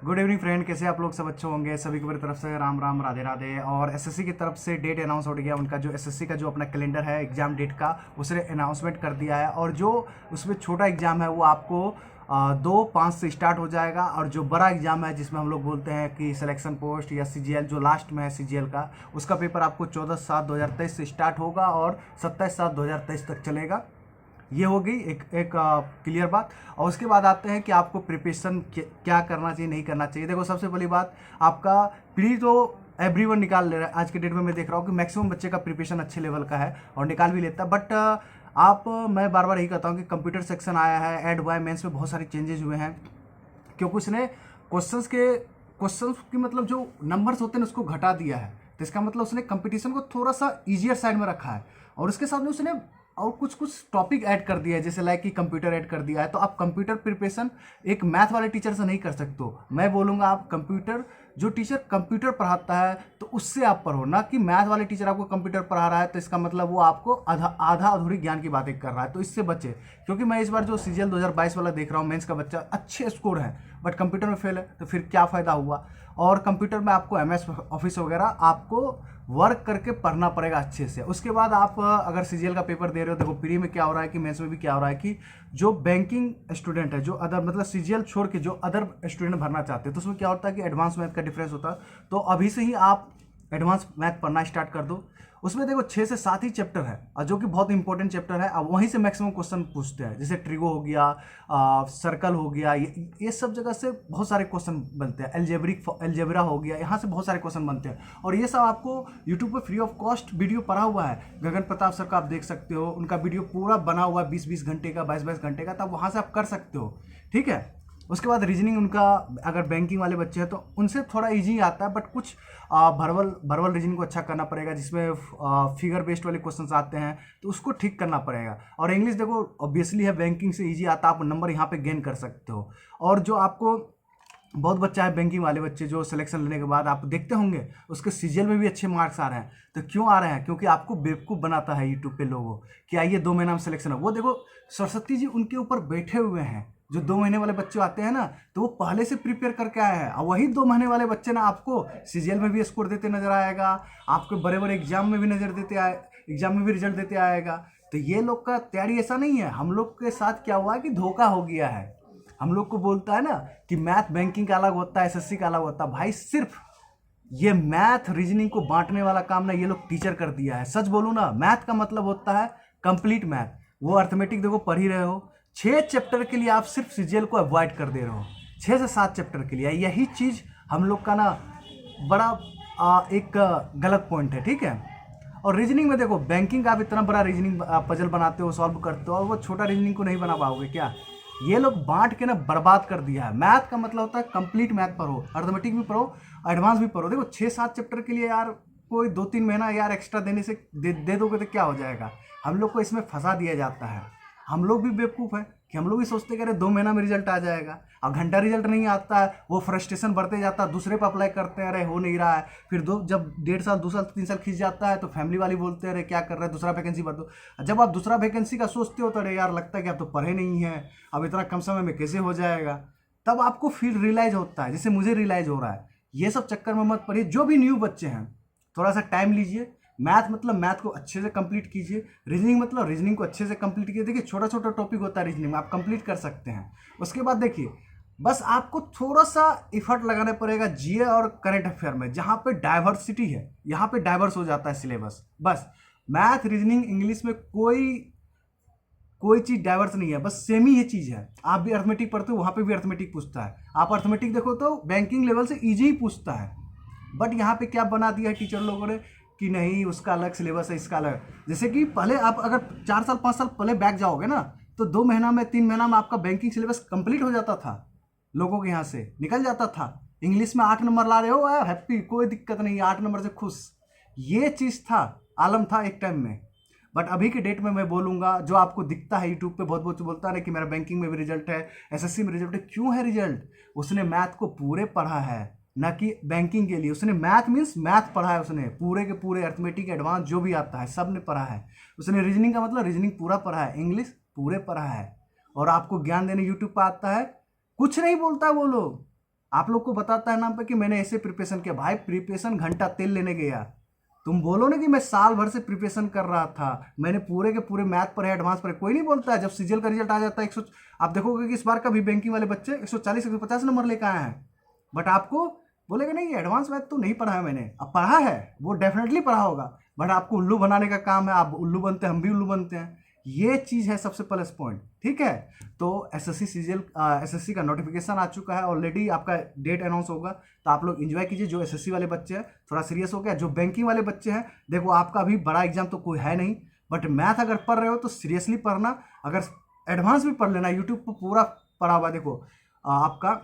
Good evening friend, कैसे आप लोग सब अच्छे होंगे। सभी की मेरी तरफ से राम राम राधे राधे। और एसएससी की तरफ से डेट अनाउंस हो गया। उनका जो एसएससी का जो अपना कैलेंडर है एग्ज़ाम डेट का, उसने अनाउंसमेंट कर दिया है। और जो उसमें छोटा एग्ज़ाम है वो आपको 2/5 से स्टार्ट हो जाएगा। और जो बड़ा एग्ज़ाम है जिसमें हम लोग बोलते हैं कि सिलेक्शन पोस्ट या सीजीएल, जो लास्ट में है सीजीएल का, उसका पेपर आपको 14/7/2023 से स्टार्ट होगा और 27/7/2023 तक चलेगा। ये हो गई एक क्लियर बात। और उसके बाद आते हैं कि आपको प्रिपरेशन क्या करना चाहिए, नहीं करना चाहिए। देखो, सबसे पहली बात, आपका प्री तो एवरीवन निकाल ले रहा है। आज के डेट में मैं देख रहा हूँ कि मैक्सिमम बच्चे का प्रिपरेशन अच्छे लेवल का है और निकाल भी लेता है। बट मैं बार बार यही कहता हूँ कि कंप्यूटर सेक्शन आया है, एड वाई मेंस में बहुत सारे चेंजेस हुए हैं, क्योंकि उसने क्वेश्चंस की मतलब जो नंबर्स होते हैं उसको घटा दिया है। तो इसका मतलब उसने कंपटीशन को थोड़ा सा ईजियर साइड में रखा है। और उसके साथ में उसने और कुछ कुछ टॉपिक ऐड कर दिया है, जैसे लाइक कि कंप्यूटर ऐड कर दिया है। तो आप कंप्यूटर प्रिपरेशन एक मैथ वाले टीचर से नहीं कर सकते हो। मैं बोलूँगा आप कंप्यूटर, जो टीचर कंप्यूटर पढ़ाता है तो उससे आप पढ़ो, ना कि मैथ वाले टीचर आपको कंप्यूटर पढ़ा रहा है तो इसका मतलब वो आपको आधा आधा अधूरी ज्ञान की बातें कर रहा है। तो इससे बचे, क्योंकि मैं इस बार जो सीजीएल 2022 वाला देख रहा हूँ, मेंस का बच्चा अच्छे स्कोर है बट कंप्यूटर में फेल है, तो फिर क्या फ़ायदा हुआ। और कंप्यूटर में आपको एमएस ऑफिस वगैरह आपको वर्क करके पढ़ना पड़ेगा अच्छे से। उसके बाद आप अगर सीजीएल का पेपर दे रहे हो, देखो प्री में क्या हो रहा है कि मेंस में भी क्या हो रहा है कि जो बैंकिंग स्टूडेंट है, जो अदर मतलब सीजीएल छोड़ के जो अदर स्टूडेंट भरना चाहते हैं, तो उसमें क्या होता है कि एडवांस मैथ का डिफरेंस होता है। तो अभी से ही आप एडवांस मैथ पढ़ना स्टार्ट कर दो। उसमें देखो 6 से 7 ही चैप्टर है और जो कि बहुत इंपॉर्टेंट चैप्टर है। अब वहीं से मैक्सिमम क्वेश्चन पूछते हैं, जैसे ट्रिगो हो गया, सर्कल हो गया, ये सब जगह से बहुत सारे क्वेश्चन बनते हैं। एल्जेब्रा हो गया, यहाँ से बहुत सारे क्वेश्चन बनते हैं। और ये सब आपको यूट्यूब पे फ्री ऑफ कॉस्ट वीडियो पड़ा हुआ है। गगन प्रताप सर का आप देख सकते हो, उनका वीडियो पूरा बना हुआ है 20-20 घंटे का, 22-22 घंटे का, तब वहाँ से आप कर सकते हो। ठीक है। उसके बाद रीजनिंग उनका, अगर बैंकिंग वाले बच्चे हैं तो उनसे थोड़ा इजी आता है, बट कुछ भरवल रीजनिंग को अच्छा करना पड़ेगा, जिसमें फिगर बेस्ड वाले क्वेश्चंस आते हैं, तो उसको ठीक करना पड़ेगा। और इंग्लिश देखो ऑब्वियसली है, बैंकिंग से इजी आता है, आप नंबर यहाँ पे गेन कर सकते हो। और जो आपको बहुत बच्चा है बैंकिंग वाले बच्चे, जो सिलेक्शन लेने के बाद आप देखते होंगे उसके सीजीएल में भी अच्छे मार्क्स आ रहे हैं। तो क्यों आ रहे हैं? क्योंकि आपको बेवकूफ़ बनाता है यूट्यूब पे लोगों कि आइए 2 महीना में सिलेक्शन है। वो देखो सरस्वती जी उनके ऊपर बैठे हुए हैं। जो 2 महीने वाले बच्चे आते हैं ना, तो वो पहले से प्रिपेयर करके आए हैं। और वही 2 महीने वाले बच्चे ना आपको सीजीएल में भी स्कोर देते नजर आएगा, आपके बड़े बड़े एग्जाम में भी एग्जाम में भी रिजल्ट देते आएगा। तो ये लोग का तैयारी ऐसा नहीं है। हम लोग के साथ क्या हुआ है कि धोखा हो गया है। हम लोग को बोलता है ना कि मैथ बैंकिंग का अलग होता है, एसएससी का अलग होता है। भाई सिर्फ ये मैथ रीजनिंग को बांटने वाला काम ना ये लोग टीचर कर दिया है। सच बोलूं ना, मैथ का मतलब होता है कंप्लीट मैथ। वो अर्थमेटिक देखो पढ़ ही रहे हो, 6 चैप्टर के लिए आप सिर्फ सीजीएल को अवॉइड कर दे रहे हो। 6 से 7 चैप्टर के लिए, यही चीज हम लोग का ना बड़ा एक गलत पॉइंट है। ठीक है। और रीजनिंग में देखो, बैंकिंग का आप इतना बड़ा रीजनिंग पजल बनाते हो, सॉल्व करते हो, और वो छोटा रीजनिंग को नहीं बना पाओगे क्या? ये लोग बांट के ना बर्बाद कर दिया है। मैथ का मतलब होता है कंप्लीट मैथ पढ़ो, अर्थमेटिक भी पढ़ो, एडवांस भी पढ़ो। देखो 6-7 चैप्टर के लिए यार कोई 2-3 महीना यार एक्स्ट्रा देने से दे दोगे तो क्या हो जाएगा? हम लोग को इसमें फंसा दिया जाता है। हम लोग भी बेवकूफ़ हैं कि हम लोग भी सोचते कि अरे 2 महीना में रिजल्ट आ जाएगा। अब घंटा रिजल्ट नहीं आता है, वो फ्रस्ट्रेशन बढ़ते जाता है, दूसरे पर अप्लाई करते हैं, अरे हो नहीं रहा है। फिर जब 1.5 साल 2 साल 3 साल खींच जाता है तो फैमिली वाली बोलते हैं अरे क्या कर रहे हैं, दूसरा वैकेंसी भर दो। जब आप दूसरा वैकेंसी का सोचते हो तो अरे यार लगता है कि आप तो पढ़े नहीं हैं, अब इतना कम समय में कैसे हो जाएगा। तब आपको फिर रियलाइज होता है, जैसे मुझे रियलाइज हो रहा है। ये सब चक्कर में मत पड़िए। जो भी न्यू बच्चे हैं, थोड़ा सा टाइम लीजिए। मैथ मतलब मैथ को अच्छे से कंप्लीट कीजिए, रीजनिंग मतलब रीजनिंग को अच्छे से कंप्लीट कीजिए। देखिए छोटा छोटा टॉपिक होता है रीजनिंग में, आप कंप्लीट कर सकते हैं। उसके बाद देखिए, बस आपको थोड़ा सा इफर्ट लगाना पड़ेगा जीए और करंट अफेयर में, जहाँ पे डाइवर्सिटी है, यहाँ पे डाइवर्स हो जाता है सिलेबस। बस मैथ रीजनिंग इंग्लिश में कोई कोई चीज़ डाइवर्स नहीं है, बस सेम ही ये चीज़ है। आप भी अर्थमेटिक पढ़ते हो, वहाँ पे भी अर्थमेटिक पूछता है। आप अर्थमेटिक देखो तो बैंकिंग लेवल से ईजी ही पूछता है। बट यहाँ पे क्या बना दिया है टीचर लोगों ने कि नहीं उसका अलग सिलेबस है, इसका अलग। जैसे कि पहले आप अगर 4 साल 5 साल पहले बैक जाओगे ना, तो 2 महीना में 3 महीना में आपका बैंकिंग सिलेबस कंप्लीट हो जाता था, लोगों के यहाँ से निकल जाता था। इंग्लिश में 8 नंबर ला रहे हो, हैप्पी, कोई दिक्कत नहीं, 8 नंबर से खुश। ये चीज़ था, आलम था एक टाइम में। बट अभी के डेट में मैं बोलूँगा, जो आपको दिखता है यूट्यूब पे बहुत बहुत बोलता है कि मेरा बैंकिंग में भी रिजल्ट है, एसएससी में रिजल्ट है। क्यों है रिजल्ट? उसने मैथ को पूरे पढ़ा है, ना कि बैंकिंग के लिए। उसने मैथ मीन्स मैथ पढ़ा है, उसने पूरे के पूरे अर्थमेटिक एडवांस जो भी आता है सब ने पढ़ा है। उसने रीजनिंग का मतलब रीजनिंग पूरा पढ़ा है, इंग्लिश पूरे पढ़ा है। और आपको ज्ञान देने यूट्यूब पर आता है, कुछ नहीं बोलता वो लोग। आप लोग को बताता है नाम पे कि मैंने ऐसे प्रिपरेशन किया। भाई प्रिपरेशन घंटा तेल लेने गया, तुम बोलो ना कि मैं साल भर से प्रिपरेशन कर रहा था, मैंने पूरे के पूरे मैथ पर है, एडवांस पर है। कोई नहीं बोलता है। जब सीजीएल का रिजल्ट आ जाता है 100, आप देखोगे कि इस बार का भी बैंकिंग वाले बच्चे 140 150 नंबर लेकर आए हैं, बट आपको बोलेगा नहीं एडवांस मैथ तो नहीं पढ़ा है मैंने। अब पढ़ा है, वो डेफिनेटली पढ़ा होगा, बट आपको उल्लू बनाने का काम है। आप उल्लू बनते हैं, हम भी उल्लू बनते हैं। ये चीज़ है सबसे प्लस पॉइंट, ठीक है। तो एसएससी सीजीएल एसएससी का नोटिफिकेशन आ चुका है ऑलरेडी, आपका डेट अनाउंस होगा, तो आप लोग एंजॉय कीजिए। जो एसएससी वाले बच्चे हैं थोड़ा सीरियस हो गया, जो बैंकिंग वाले बच्चे हैं देखो आपका अभी बड़ा एग्जाम तो कोई है नहीं, बट मैथ अगर पढ़ रहे हो तो सीरियसली पढ़ना। अगर एडवांस भी पढ़ लेना, यूट्यूब पर पूरा पढ़ा हुआ देखो, आपका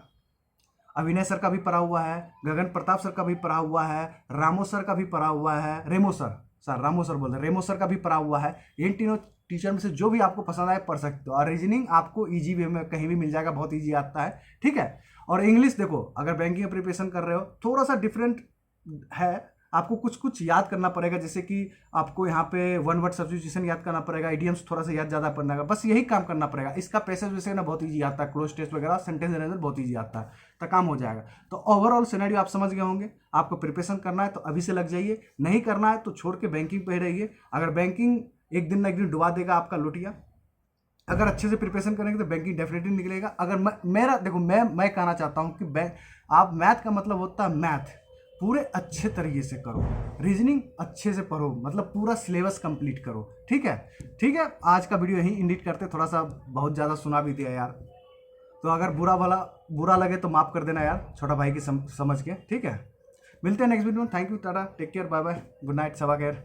अभिनय सर का भी पढ़ा हुआ है, गगन प्रताप सर का भी पढ़ा हुआ है, रामो सर का भी पढ़ा हुआ है, रेमो सर रामो सर बोल रहे, रेमो सर का भी पढ़ा हुआ है। इन तीनों टीचर में से जो भी आपको पसंद आए पढ़ सकते हो। और रीजनिंग आपको इजी वे में कहीं भी मिल जाएगा, बहुत इजी आता है, ठीक है। और इंग्लिश देखो, अगर बैंकिंग में प्रिपरेशन कर रहे हो थोड़ा सा डिफरेंट है, आपको कुछ कुछ याद करना पड़ेगा, जैसे कि आपको यहाँ पे वन वर्ड सब्स्टिट्यूशन याद करना पड़ेगा, इडियम्स थोड़ा सा याद ज़्यादा पड़ना है, बस यही काम करना पड़ेगा। इसका पैसेज वैसे ना बहुत ईजी आता है, क्लोज टेस्ट वगैरह सेंटेंस एनालिसिस बहुत ईजी आता है, तो काम हो जाएगा। तो ओवरऑल सिनेरियो आप समझ गए होंगे। आपको प्रिपरेशन करना है तो अभी से लग जाइए, नहीं करना है तो छोड़ के बैंकिंग पे ही रहिए। अगर बैंकिंग एक दिन ना एक दिन डुबा देगा आपका लुटिया, अगर अच्छे से प्रिपरेशन करेंगे तो बैंकिंग डेफिनेटली निकलेगा। अगर मेरा देखो, मैं कहना चाहता हूँ कि आप मैथ का मतलब होता है मैथ पूरे अच्छे तरीके से करो, रीजनिंग अच्छे से पढ़ो, मतलब पूरा सिलेबस कंप्लीट करो, ठीक है। ठीक है, आज का वीडियो यहीं एडिट करते, थोड़ा सा बहुत ज़्यादा सुना भी दिया यार, तो अगर बुरा लगे तो माफ़ कर देना यार, छोटा भाई की समझ के, ठीक है। मिलते हैं नेक्स्ट वीडियो में। Thank you, tata, take care, bye bye, good night, सबा खैर।